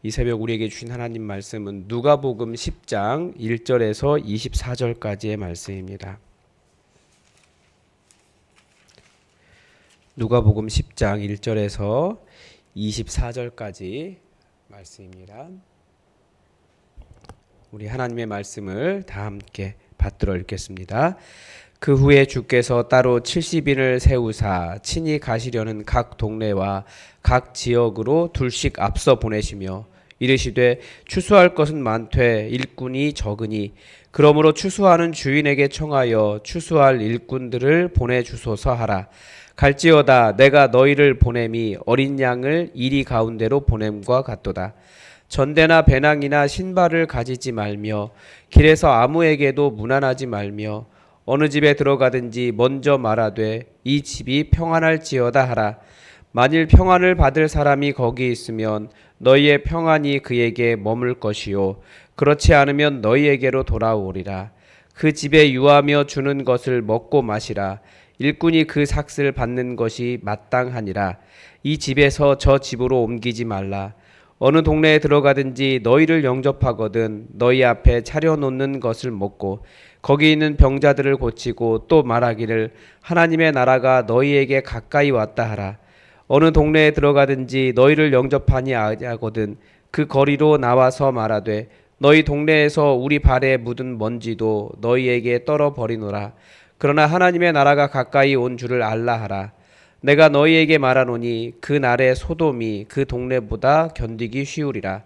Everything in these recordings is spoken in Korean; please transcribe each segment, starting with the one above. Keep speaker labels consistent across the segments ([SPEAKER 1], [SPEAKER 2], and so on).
[SPEAKER 1] 이 새벽 우리에게 주신 하나님 말씀은 누가복음 10장 1절에서 24절까지의 말씀입니다. 누가복음 10장 1절에서 24절까지 말씀입니다. 우리 하나님의 말씀을 다 함께 받들어 읽겠습니다. 그 후에 주께서 따로 70인을 세우사 친히 가시려는 각 동네와 각 지역으로 둘씩 앞서 보내시며 이르시되 추수할 것은 많되 일꾼이 적으니 그러므로 추수하는 주인에게 청하여 추수할 일꾼들을 보내주소서 하라. 갈지어다 내가 너희를 보냄이 어린 양을 이리 가운데로 보냄과 같도다. 전대나 배낭이나 신발을 가지지 말며 길에서 아무에게도 문안하지 말며 어느 집에 들어가든지 먼저 말하되 이 집이 평안할지어다 하라. 만일 평안을 받을 사람이 거기 있으면 너희의 평안이 그에게 머물 것이요 그렇지 않으면 너희에게로 돌아오리라. 그 집에 유하며 주는 것을 먹고 마시라. 일꾼이 그 삭을 받는 것이 마땅하니라. 이 집에서 저 집으로 옮기지 말라. 어느 동네에 들어가든지 너희를 영접하거든 너희 앞에 차려놓는 것을 먹고 거기 있는 병자들을 고치고 또 말하기를 하나님의 나라가 너희에게 가까이 왔다 하라. 어느 동네에 들어가든지 너희를 영접하니 아니하거든 그 거리로 나와서 말하되 너희 동네에서 우리 발에 묻은 먼지도 너희에게 떨어버리노라. 그러나 하나님의 나라가 가까이 온 줄을 알라 하라. 내가 너희에게 말하노니 그 날에 소돔이 그 동네보다 견디기 쉬우리라.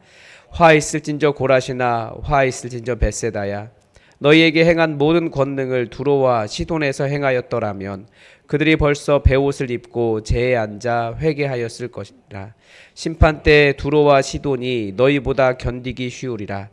[SPEAKER 1] 화 있을진저 고라시나 화 있을진저 벳세다야. 너희에게 행한 모든 권능을 두로와 시돈에서 행하였더라면 그들이 벌써 베옷을 입고 제에 앉아 회개하였을 것이라. 심판 때 두로와 시돈이 너희보다 견디기 쉬우리라.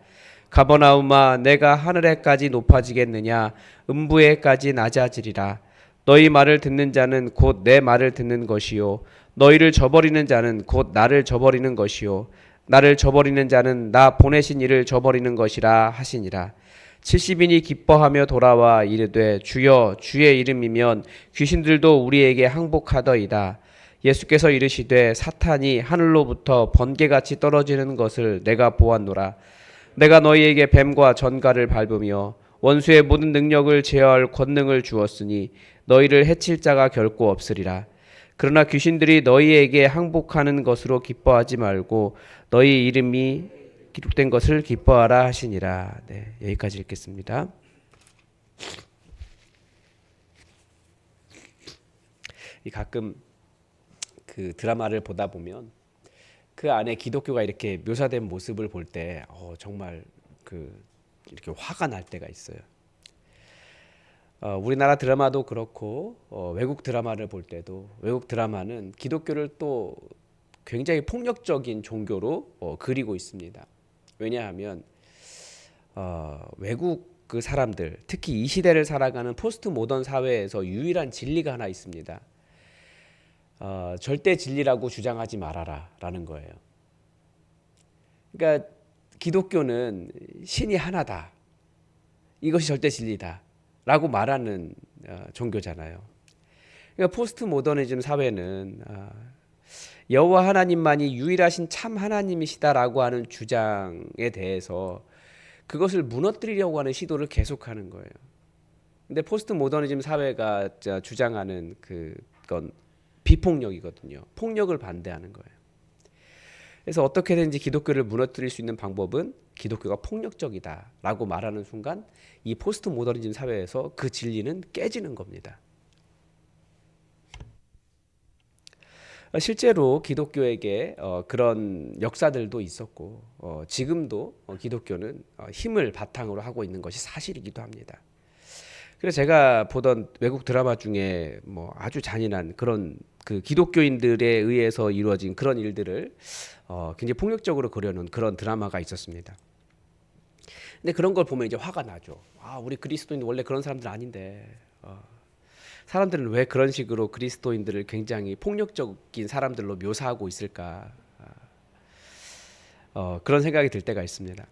[SPEAKER 1] 가버나움아 내가 하늘에까지 높아지겠느냐 음부에까지 낮아지리라. 너희 말을 듣는 자는 곧 내 말을 듣는 것이요 너희를 저버리는 자는 곧 나를 저버리는 것이요 나를 저버리는 자는 나 보내신 이를 저버리는 것이라 하시니라. 70인이 기뻐하며 돌아와 이르되 주여 주의 이름이면 귀신들도 우리에게 항복하더이다. 예수께서 이르시되 사탄이 하늘로부터 번개같이 떨어지는 것을 내가 보았노라. 내가 너희에게 뱀과 전갈을 밟으며 원수의 모든 능력을 제어할 권능을 주었으니 너희를 해칠 자가 결코 없으리라. 그러나 귀신들이 너희에게 항복하는 것으로 기뻐하지 말고 너희 이름이 기록된 것을 기뻐하라 하시니라. 네, 여기까지 읽겠습니다. 가끔 그 드라마를 보다 보면 그 안에 기독교가 이렇게 묘사된 모습을 볼 때 정말 이렇게 화가 날 때가 있어요. 우리나라 드라마도 그렇고 외국 드라마를 볼 때도 외국 드라마는 기독교를 또 굉장히 폭력적인 종교로 그리고 있습니다. 왜냐하면 외국 그 사람들 특히 이 시대를 살아가는 포스트 모던 사회에서 유일한 진리가 하나 있습니다. 절대 진리라고 주장하지 말아라 라는 거예요. 그러니까 기독교는 신이 하나다. 이것이 절대 진리다 라고 말하는 종교잖아요. 그러니까 포스트 모더니즘 사회는 여호와 하나님만이 유일하신 참 하나님이시다라고 하는 주장에 대해서 그것을 무너뜨리려고 하는 시도를 계속하는 거예요. 근데 포스트 모더니즘 사회가 주장하는 그건 비폭력이거든요. 폭력을 반대하는 거예요. 그래서 어떻게든지 기독교를 무너뜨릴 수 있는 방법은 기독교가 폭력적이다라고 말하는 순간 이 포스트 모더니즘 사회에서 그 진리는 깨지는 겁니다. 실제로 기독교에게 그런 역사들도 있었고 지금도 기독교는 힘을 바탕으로 하고 있는 것이 사실이기도 합니다. 그래서 제가 보던 외국 드라마 중에 뭐 아주 잔인한 그런 그 기독교인들에 의해서 이루어진 그런 일들을 굉장히 폭력적으로 그려놓은 그런 드라마가 있었습니다. 근데 그런 걸 보면 이제 화가 나죠. 우리 그리스도인 원래 그런 사람들 아닌데 사람들은 왜 그런 식으로 그리스도인들을 굉장히 폭력적인 사람들로 묘사하고 있을까? 그런 생각이 들 때가 있습니다.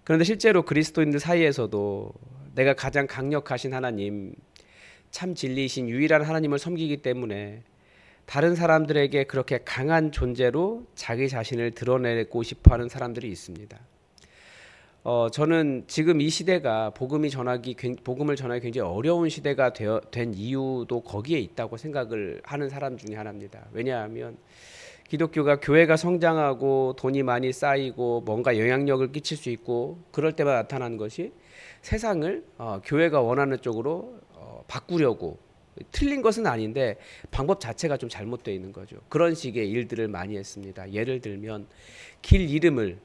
[SPEAKER 1] 그런데 실제로 그리스도인들 사이에서도 내가 가장 강력하신 하나님, 참 진리이신 유일한 하나님을 섬기기 때문에 다른 사람들에게 그렇게 강한 존재로 자기 자신을 드러내고 싶어하는 사람들이 있습니다. 저는 지금 이 시대가 복음을 전하기 굉장히 어려운 시대가 된 이유도 거기에 있다고 생각을 하는 사람 중에 하나입니다. 왜냐하면 기독교가 교회가 성장하고 돈이 많이 쌓이고 뭔가 영향력을 끼칠 수 있고 그럴 때마다 나타나는 것이 세상을 교회가 원하는 쪽으로 바꾸려고, 틀린 것은 아닌데 방법 자체가 좀 잘못되어 있는 거죠. 그런 식의 일들을 많이 했습니다. 예를 들면 길 이름을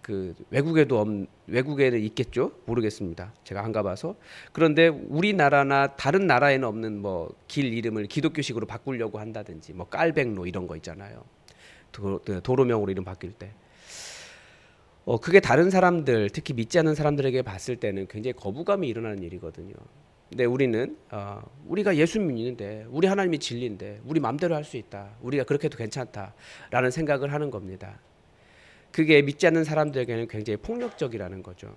[SPEAKER 1] 그 외국에는 있겠죠. 모르겠습니다. 제가 안 가봐서. 그런데 우리나라나 다른 나라에는 없는 뭐 길 이름을 기독교식으로 바꾸려고 한다든지, 뭐 깔백로 이런 거 있잖아요. 도로명으로 이름 바뀔 때. 그게 다른 사람들, 특히 믿지 않는 사람들에게 봤을 때는 굉장히 거부감이 일어나는 일이거든요. 근데 우리는 우리가 예수 믿는데, 우리 하나님이 진리인데, 우리 마음대로 할 수 있다, 우리가 그렇게 해도 괜찮다라는 생각을 하는 겁니다. 그게 믿지 않는 사람들에게는 굉장히 폭력적이라는 거죠.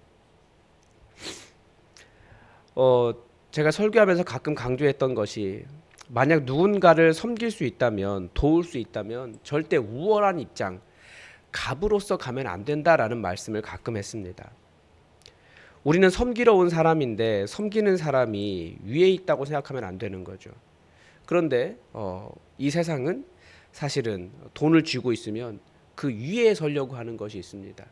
[SPEAKER 1] 제가 설교하면서 가끔 강조했던 것이, 만약 누군가를 섬길 수 있다면, 도울 수 있다면 절대 우월한 입장, 갑으로서 가면 안 된다라는 말씀을 가끔 했습니다. 우리는 섬기러 온 사람인데 섬기는 사람이 위에 있다고 생각하면 안 되는 거죠. 그런데 이 세상은 사실은 돈을 쥐고 있으면 그 위에 서려고 하는 것이 있습니다.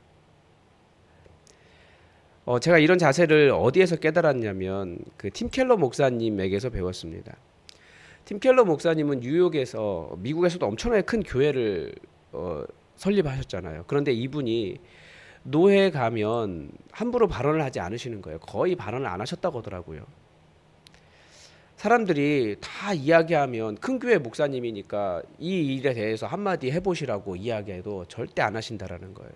[SPEAKER 1] 제가 이런 자세를 어디에서 깨달았냐면 그 팀 켈러 목사님에게서 배웠습니다. 팀 켈러 목사님은 뉴욕에서, 미국에서도 엄청나게 큰 교회를 설립하셨잖아요. 그런데 이분이 노회에 가면 함부로 발언을 하지 않으시는 거예요. 거의 발언을 안 하셨다고 하더라고요. 사람들이 다 이야기하면, 큰 교회 목사님이니까 이 일에 대해서 한마디 해보시라고 이야기해도 절대 안 하신다라는 거예요.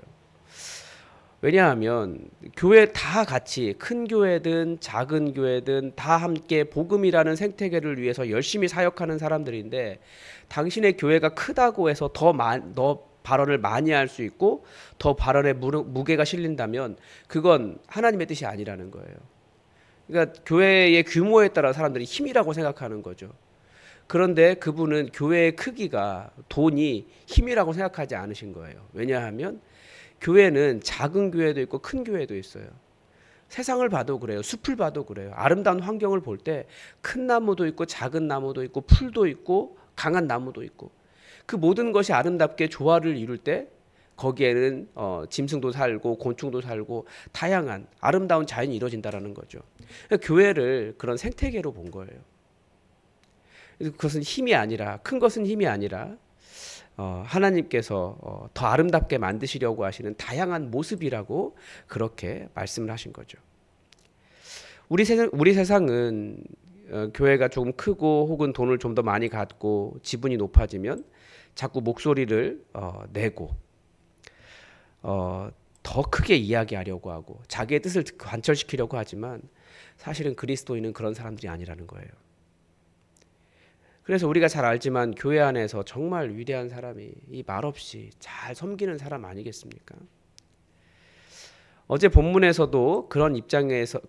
[SPEAKER 1] 왜냐하면 교회 다 같이, 큰 교회든 작은 교회든 다 함께 복음이라는 생태계를 위해서 열심히 사역하는 사람들인데, 당신의 교회가 크다고 해서 더 발언을 많이 할 수 있고 더 발언에 무게가 실린다면 그건 하나님의 뜻이 아니라는 거예요. 그러니까 교회의 규모에 따라 사람들이 힘이라고 생각하는 거죠. 그런데 그분은 교회의 크기가, 돈이 힘이라고 생각하지 않으신 거예요. 왜냐하면 교회는 작은 교회도 있고 큰 교회도 있어요. 세상을 봐도 그래요. 숲을 봐도 그래요. 아름다운 환경을 볼 때 큰 나무도 있고 작은 나무도 있고 풀도 있고 강한 나무도 있고, 그 모든 것이 아름답게 조화를 이룰 때 거기에는 짐승도 살고 곤충도 살고 다양한 아름다운 자연이 이루어진다라는 거죠. 그러니까 교회를 그런 생태계로 본 거예요. 그것은 힘이 아니라, 큰 것은 힘이 아니라 하나님께서 더 아름답게 만드시려고 하시는 다양한 모습이라고 그렇게 말씀을 하신 거죠. 우리 세상은 교회가 조금 크고 혹은 돈을 좀 더 많이 갖고 지분이 높아지면 자꾸 목소리를 내고 더 크게 이야기하려고 하고 자기의 뜻을 관철시키려고 하지만, 사실은 그리스도인은 그런 사람들이 아니라는 거예요. 그래서 우리가 잘 알지만 교회 안에서 정말 위대한 사람이 이 말없이 잘 섬기는 사람 아니겠습니까? 어제 본문에서도 그런 입장에서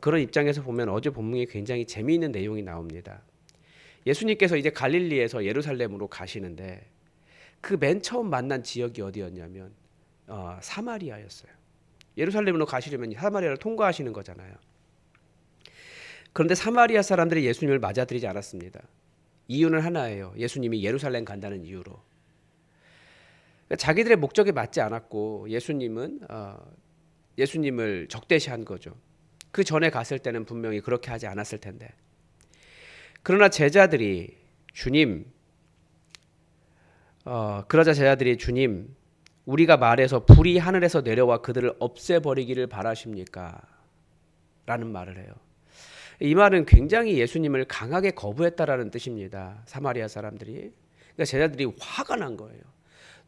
[SPEAKER 1] 보면 어제 본문이 굉장히 재미있는 내용이 나옵니다. 예수님께서 이제 갈릴리에서 예루살렘으로 가시는데 그 맨 처음 만난 지역이 어디였냐면 사마리아였어요. 예루살렘으로 가시려면 사마리아를 통과하시는 거잖아요. 그런데 사마리아 사람들이 예수님을 맞아들이지 않았습니다. 이유는 하나예요. 예수님이 예루살렘 간다는 이유로. 그러니까 자기들의 목적에 맞지 않았고 예수님을 적대시한 거죠. 그 전에 갔을 때는 분명히 그렇게 하지 않았을 텐데. 그러나 제자들이 주님, 우리가 말해서 불이 하늘에서 내려와 그들을 없애버리기를 바라십니까? 라는 말을 해요. 이 말은 굉장히 예수님을 강하게 거부했다라는 뜻입니다. 사마리아 사람들이. 그러니까 제자들이 화가 난 거예요.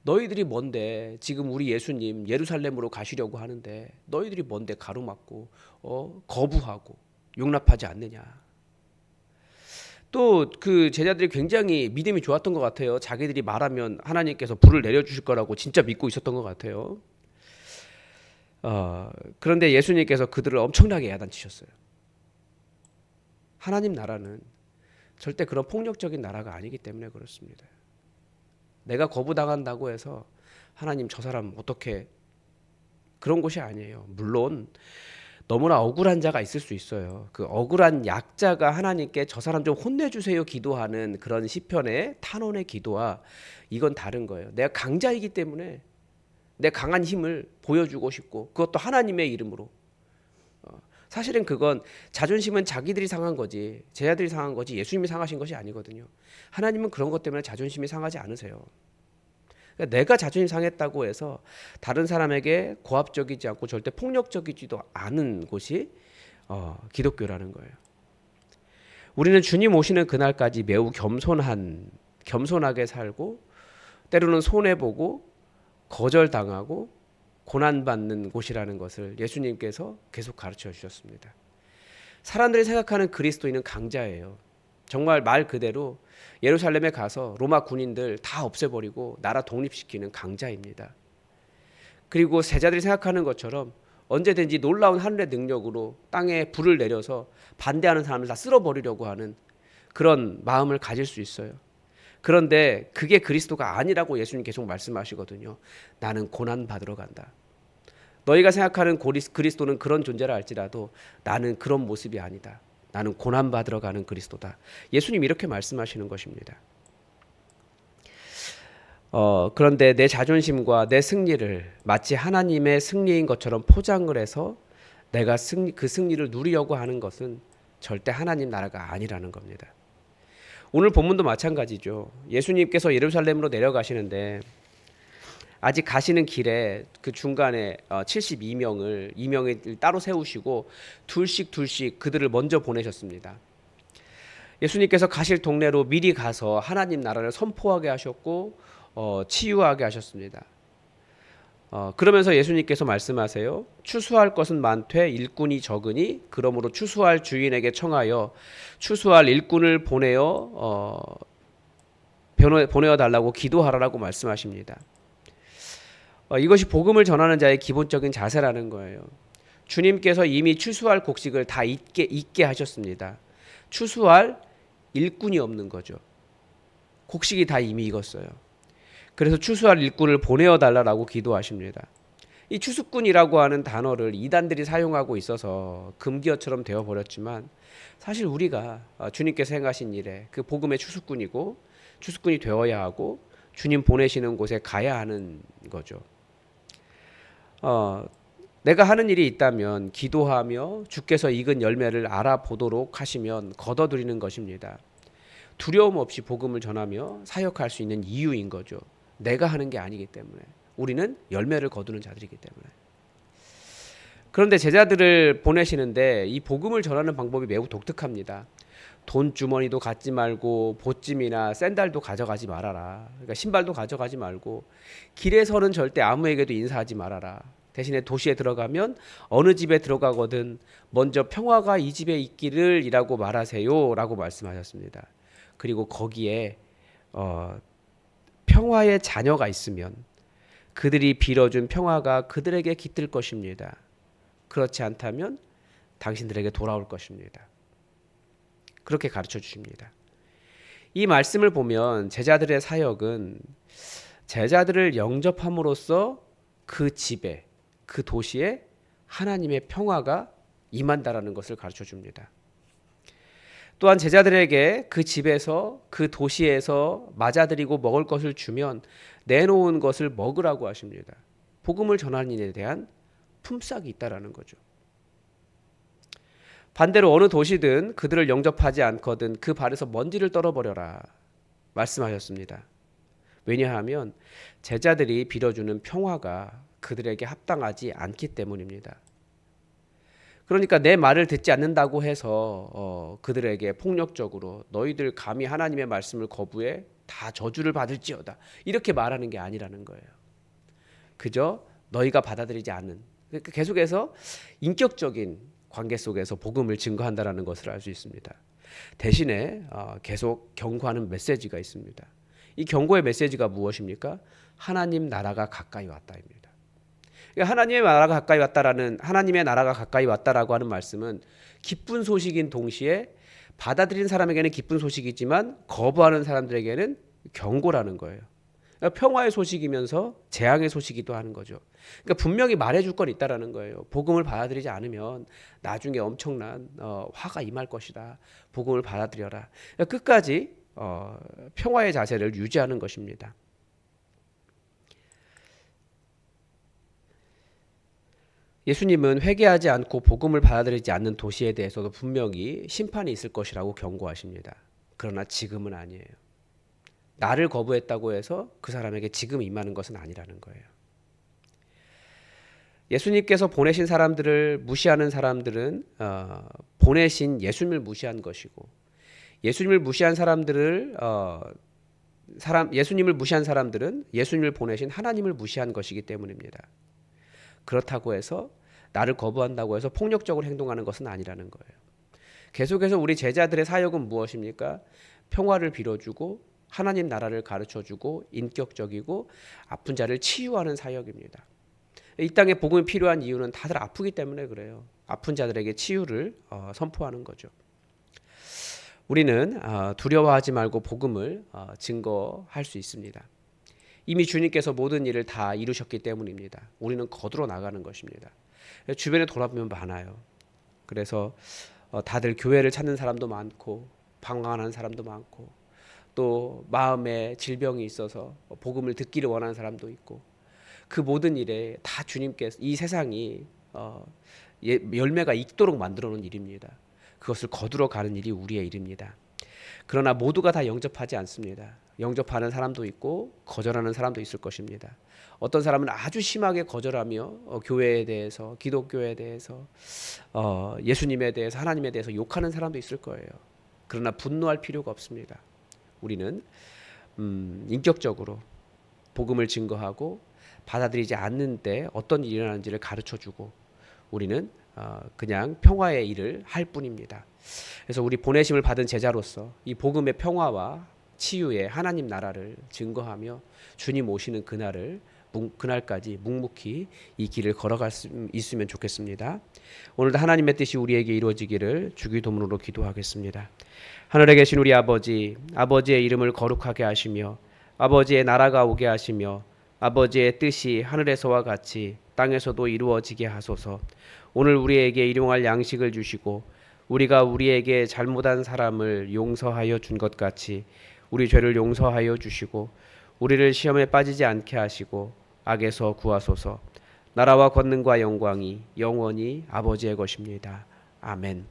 [SPEAKER 1] 너희들이 뭔데 지금 우리 예수님 예루살렘으로 가시려고 하는데 너희들이 뭔데 가로막고 거부하고 용납하지 않느냐. 또 그 제자들이 굉장히 믿음이 좋았던 것 같아요. 자기들이 말하면 하나님께서 불을 내려주실 거라고 진짜 믿고 있었던 것 같아요. 그런데 예수님께서 그들을 엄청나게 야단치셨어요. 하나님 나라는 절대 그런 폭력적인 나라가 아니기 때문에 그렇습니다. 내가 거부당한다고 해서 하나님 저 사람 어떻게, 그런 곳이 아니에요. 물론 너무나 억울한 자가 있을 수 있어요. 그 억울한 약자가 하나님께 저 사람 좀 혼내주세요 기도하는 그런 시편의 탄원의 기도와 이건 다른 거예요. 내가 강자이기 때문에 내 강한 힘을 보여주고 싶고, 그것도 하나님의 이름으로. 사실은 그건, 자존심은 자기들이 상한 거지, 제자들이 상한 거지, 예수님이 상하신 것이 아니거든요. 하나님은 그런 것 때문에 자존심이 상하지 않으세요. 그러니까 내가 자존심 상했다고 해서 다른 사람에게 고압적이지 않고 절대 폭력적이지도 않은 곳이 기독교라는 거예요. 우리는 주님 오시는 그날까지 매우 겸손하게 살고, 때로는 손해보고 거절당하고 고난받는 곳이라는 것을 예수님께서 계속 가르쳐 주셨습니다. 사람들이 생각하는 그리스도인은 강자예요. 정말 말 그대로 예루살렘에 가서 로마 군인들 다 없애버리고 나라 독립시키는 강자입니다. 그리고 제자들이 생각하는 것처럼 언제든지 놀라운 하늘의 능력으로 땅에 불을 내려서 반대하는 사람을 다 쓸어버리려고 하는 그런 마음을 가질 수 있어요. 그런데 그게 그리스도가 아니라고 예수님 계속 말씀하시거든요. 나는 고난 받으러 간다. 너희가 생각하는 그리스도는 그런 존재라 할지라도 나는 그런 모습이 아니다. 나는 고난 받으러 가는 그리스도다. 예수님 이렇게 말씀하시는 것입니다. 그런데 내 자존심과 내 승리를 마치 하나님의 승리인 것처럼 포장을 해서 내가 그 승리를 누리려고 하는 것은 절대 하나님 나라가 아니라는 겁니다. 오늘 본문도 마찬가지죠. 예수님께서 예루살렘으로 내려가시는데 아직 가시는 길에 그 중간에 72명을 따로 세우시고 둘씩 그들을 먼저 보내셨습니다. 예수님께서 가실 동네로 미리 가서 하나님 나라를 선포하게 하셨고 치유하게 하셨습니다. 그러면서 예수님께서 말씀하세요. 추수할 것은 많되 일꾼이 적으니 그러므로 추수할 주인에게 청하여 추수할 일꾼을 보내어 달라고 기도하라고 말씀하십니다. 이것이 복음을 전하는 자의 기본적인 자세라는 거예요. 주님께서 이미 추수할 곡식을 다 익게 하셨습니다. 추수할 일꾼이 없는 거죠. 곡식이 다 이미 익었어요. 그래서 추수할 일꾼을 보내어 달라고 기도하십니다. 이 추수꾼이라고 하는 단어를 이단들이 사용하고 있어서 금기어처럼 되어버렸지만 사실 우리가 주님께서 행하신 일에 그 복음의 추수꾼이고 추수꾼이 되어야 하고 주님 보내시는 곳에 가야 하는 거죠. 내가 하는 일이 있다면 기도하며 주께서 익은 열매를 알아보도록 하시면 거둬들이는 것입니다. 두려움 없이 복음을 전하며 사역할 수 있는 이유인 거죠. 내가 하는 게 아니기 때문에. 우리는 열매를 거두는 자들이기 때문에. 그런데 제자들을 보내시는데 이 복음을 전하는 방법이 매우 독특합니다. 돈 주머니도 갖지 말고 보찜이나 샌달도 가져가지 말아라. 그러니까 신발도 가져가지 말고 길에서는 절대 아무에게도 인사하지 말아라. 대신에 도시에 들어가면 어느 집에 들어가거든 먼저 평화가 이 집에 있기를 이라고 말하세요 라고 말씀하셨습니다. 그리고 거기에 평화의 자녀가 있으면 그들이 빌어준 평화가 그들에게 깃들 것입니다. 그렇지 않다면 당신들에게 돌아올 것입니다. 그렇게 가르쳐 주십니다. 이 말씀을 보면 제자들의 사역은 제자들을 영접함으로써 그 집에, 그 도시에 하나님의 평화가 임한다라는 것을 가르쳐 줍니다. 또한 제자들에게 그 집에서 그 도시에서 맞아들이고 먹을 것을 주면 내놓은 것을 먹으라고 하십니다. 복음을 전하는 일에 대한 품삯이 있다라는 거죠. 반대로 어느 도시든 그들을 영접하지 않거든 그 발에서 먼지를 떨어버려라 말씀하셨습니다. 왜냐하면 제자들이 빌어주는 평화가 그들에게 합당하지 않기 때문입니다. 그러니까 내 말을 듣지 않는다고 해서 그들에게 폭력적으로 너희들 감히 하나님의 말씀을 거부해 다 저주를 받을지어다 이렇게 말하는 게 아니라는 거예요. 그저 너희가 받아들이지 않는, 그러니까 계속해서 인격적인 관계 속에서 복음을 증거한다라는 것을 알 수 있습니다. 대신에 계속 경고하는 메시지가 있습니다. 이 경고의 메시지가 무엇입니까? 하나님 나라가 가까이 왔다입니다. 그러니까 하나님의 나라가 가까이 왔다라고 하는 말씀은 기쁜 소식인 동시에 받아들인 사람에게는 기쁜 소식이지만 거부하는 사람들에게는 경고라는 거예요. 그러니까 평화의 소식이면서 재앙의 소식이기도 하는 거죠. 그러니까 분명히 말해줄 건 있다라는 거예요. 복음을 받아들이지 않으면 나중에 엄청난 화가 임할 것이다. 복음을 받아들여라. 그러니까 끝까지 평화의 자세를 유지하는 것입니다. 예수님은 회개하지 않고 복음을 받아들이지 않는 도시에 대해서도 분명히 심판이 있을 것이라고 경고하십니다. 그러나 지금은 아니에요. 나를 거부했다고 해서 그 사람에게 지금 임하는 것은 아니라는 거예요. 예수님께서 보내신 사람들을 무시하는 사람들은 보내신 예수님을 무시한 것이고, 예수님을 무시한 사람들은 예수님을 보내신 하나님을 무시한 것이기 때문입니다. 그렇다고 해서 나를 거부한다고 해서 폭력적으로 행동하는 것은 아니라는 거예요. 계속해서 우리 제자들의 사역은 무엇입니까? 평화를 빌어주고 하나님 나라를 가르쳐주고 인격적이고 아픈 자를 치유하는 사역입니다. 이 땅에 복음이 필요한 이유는 다들 아프기 때문에 그래요. 아픈 자들에게 치유를 선포하는 거죠. 우리는 두려워하지 말고 복음을 증거할 수 있습니다. 이미 주님께서 모든 일을 다 이루셨기 때문입니다. 우리는 거두러 나가는 것입니다. 주변에 돌아보면 많아요. 그래서 다들 교회를 찾는 사람도 많고 방황하는 사람도 많고 또 마음에 질병이 있어서 복음을 듣기를 원하는 사람도 있고, 그 모든 일에 다 주님께서 이 세상이 열매가 익도록 만들어 놓은 일입니다. 그것을 거두러 가는 일이 우리의 일입니다. 그러나 모두가 다 영접하지 않습니다. 영접하는 사람도 있고 거절하는 사람도 있을 것입니다. 어떤 사람은 아주 심하게 거절하며 교회에 대해서, 기독교에 대해서, 예수님에 대해서, 하나님에 대해서 욕하는 사람도 있을 거예요. 그러나 분노할 필요가 없습니다. 우리는 인격적으로 복음을 증거하고 받아들이지 않는 때 어떤 일이 일어나는지를 가르쳐주고 우리는 그냥 평화의 일을 할 뿐입니다. 그래서 우리 보내심을 받은 제자로서 이 복음의 평화와 치유의 하나님 나라를 증거하며 주님 오시는 그날까지 묵묵히 이 길을 걸어갈 수 있으면 좋겠습니다. 오늘도 하나님의 뜻이 우리에게 이루어지기를 주기도문으로 기도하겠습니다. 하늘에 계신 우리 아버지, 아버지의 이름을 거룩하게 하시며 아버지의 나라가 오게 하시며 아버지의 뜻이 하늘에서와 같이 땅에서도 이루어지게 하소서. 오늘 우리에게 일용할 양식을 주시고 우리가 우리에게 잘못한 사람을 용서하여 준 것 같이 우리 죄를 용서하여 주시고 우리를 시험에 빠지지 않게 하시고 악에서 구하소서. 나라와 권능과 영광이 영원히 아버지의 것입니다. 아멘.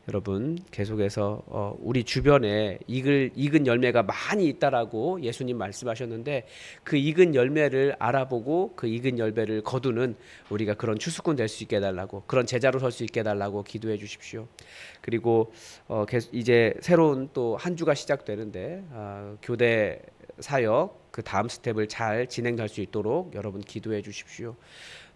[SPEAKER 1] 여러분 계속해서 우리 주변에 익은 열매가 많이 있다라고 예수님 말씀하셨는데 그 익은 열매를 알아보고 그 익은 열매를 거두는 우리가 그런 추수꾼 될 수 있게 해달라고, 그런 제자로 설 수 있게 해달라고 기도해 주십시오. 그리고 이제 새로운 또 한 주가 시작되는데 교대 사역 그 다음 스텝을 잘 진행할 수 있도록 여러분 기도해 주십시오.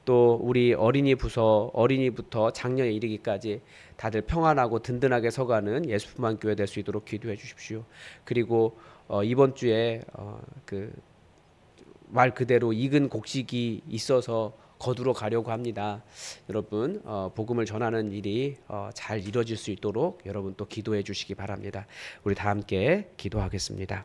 [SPEAKER 1] 또 우리 어린이부터 장년에 이르기까지 다들 평안하고 든든하게 서가는 예수품만 교회 될 수 있도록 기도해 주십시오. 그리고 이번 주에 그 말 그대로 익은 곡식이 있어서 거두러 가려고 합니다. 여러분 복음을 전하는 일이 잘 이루어질 수 있도록 여러분 또 기도해 주시기 바랍니다. 우리 다 함께 기도하겠습니다.